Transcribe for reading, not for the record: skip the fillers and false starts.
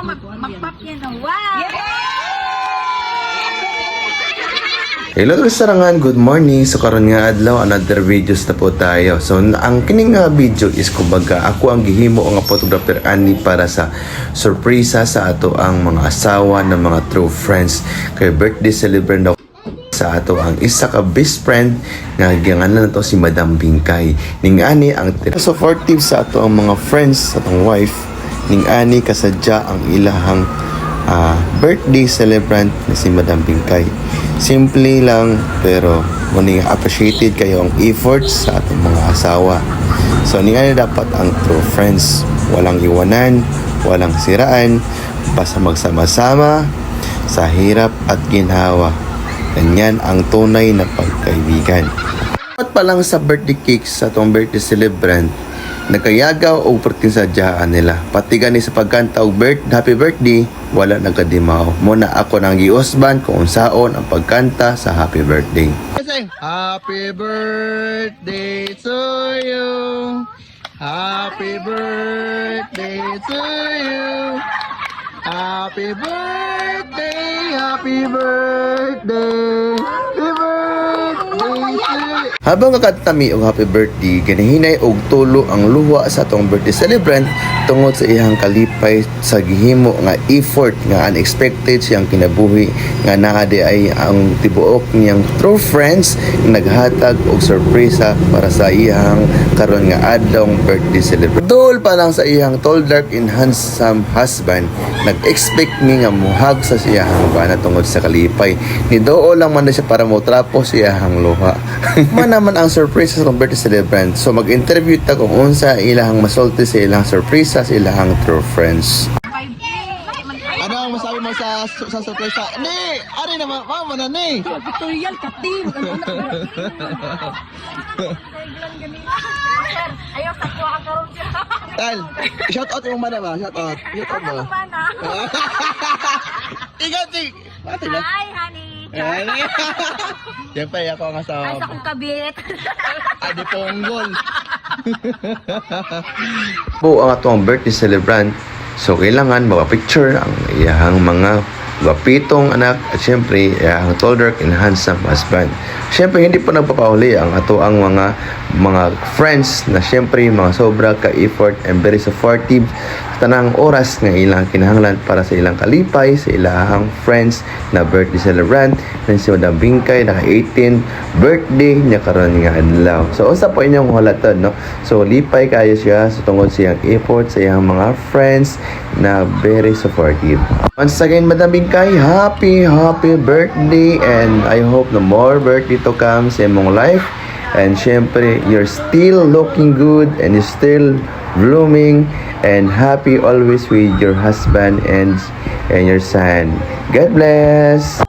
ako mag-pop yan. Wow! Hello kasarangan, good morning. So karon nga adlaw another videos na po tayo. So ang kining nga video is kumbaga ako ang gihimo nga photographer ani para sa surpresa sa ato ang mga asawa ng mga true friends kay birthday celebrant daw sa ato ang isa ka best friend nga giangalan nato si Madam Bingkay. Ning ani ang supportive sa ato ang mga friends sa atong wife. Ning ani kasadya ang ilahang birthday celebrant na si Madam Bingkay. Simple lang pero muning appreciated kayo ang efforts sa atong mga asawa. So niya dapat ang true friends, walang iwanan, walang siraan, basta magsama-sama sa hirap at ginhawa. Ganyan ang tunay na pagkaibigan. At pa lang sa birthday cake sa atong birthday celebrant, nagkayagaw o pertinsadyaan nila. Pati gani sa pagkanta og happy birthday, wala nagkadimaw. Muna ako nang giusban kung saon ang pagkanta sa happy birthday. Happy birthday to you. Happy birthday to you. Happy birthday, happy birthday. Happy birthday to you. Habang kakatami og happy birthday, ganahinay og tulo ang luha sa atong birthday celebrant tungod sa iyang kalipay sa gihimo nga effort nga unexpected siyang kinabuhi nga naa di ay ang tibuok niyang true friends naghatag og sorpresa para sa iyang karon nga adlong birthday celebrant. Dol pa lang sa iyang tall, dark, and handsome husband, nag-expect mi nga muhag sa iyang bana tungod sa kalipay. Ni doo lang man na siya para mo trapos iyang luha. Naman ang surprise sa birthday celebrant. So mag-interview ta kung unsa ilahang masulti sa ilang surprise sa ilahang true friends. Ano ang masabi mo sa surprise? Ni! Ari na mama na ni! Tutorial, kating! Ayaw, takwa ka karoon siya. Tal, shout out yung mana ba? Shout out. Shout out ba? Ikaw, Ting! Pati ba? Hi, honey! Siyempre, ako ang asawa Ay, sa mo. kong kabit. Adi ponggol. Po ang atong birthday celebrant. So kailangan mapapicture ang iyahang mga wapitong anak at syempre iyahang tall, dark, and handsome husband. Syempre hindi po nagpapahuli ang ato ang mga friends na syempre mga sobra ka-effort and very supportive sa tanang oras nga ilang kinahanglan para sa ilang kalipay sa ilang friends na birthday celebrant na si Madam Bingkay naka 18 birthday niya karon nga adlaw. So usa po inyong halaton no. So lipay kayo siya sa tungod sa iyang effort sa iyang mga friends na very supportive. Once again Madam Bingkay, happy birthday and I hope no more birthday to come sa imong life. And syempre, you're still looking good and you're still blooming and happy always with your husband and your son. God bless!